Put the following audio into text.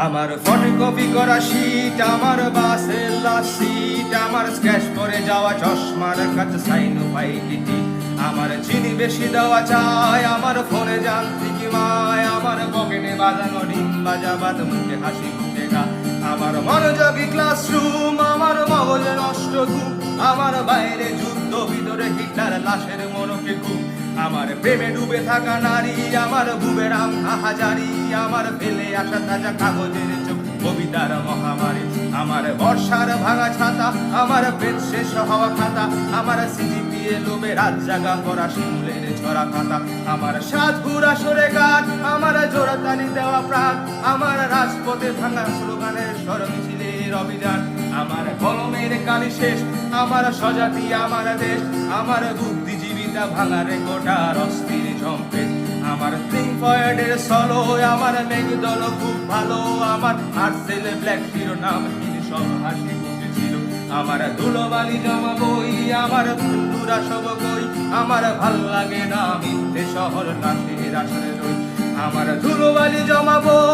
আমার ফটোকপি করা শীট, আমার বাসের লাস্ট সিট, আমার স্ক্র্যাচ করে যাওয়া চশমার কাছে সাইনো পাইকিটি, আমার চিনি বেশি দেওয়া চাই, আমার ফোনে যান্ত্রিক মায়, আমার পকেটে বাজানো ডিম বাজাবাদ, মুখে হাসি মুখে গা, আমার মনোযোগী ক্লাসরুম, আমার মগজে নষ্ট ঘুম, আমার বাইরে যুদ্ধ, ভিতরে হিটলার লাশের মনকে ঘুম, আমার প্রেমে ডুবে থাকা নারী, আমার বুবেরাম হাহাজারি, আমার ফেলে আসা তাজা কাগজের চোখ, কবিতার মহামারী, আমার বর্ষার ভাঙা ছাতা, আমার পেট শেষ হওয়া খাতা, আমার সিজিপিএ লোভে রাত জাগা পড়া শিমুলের ছড়া খাতা, আমার সাতপুরা সরে গান, আমার জোড়াতালি দেওয়া প্রাণ, আমার রাজপথে ভাঙা স্লোগানের স্বর মিছিলের অভিযান, আমার কলমের কালি শেষ, আমার স্বজাতি, আমার দেশ, আমার বুদ্ধিজীবিতা ভাঙা রেকর্ডার অস্থির ঝম্পেশ, আমার পিঙ্ক ফ্লয়েডের সলো, আমার মেঘদল খুব ভালো, আমার আর্টসেলে ব্ল্যাক শিরোনাম তিনি সব হাসি মুখে ছিল, আমার ধুলোবালি জমা বই, আমার বন্ধুরা সব কই, আমার ভাল লাগে না মিথ্যে শহর নাচের আসরে রই, আমার ধুলোবালি জমা বই,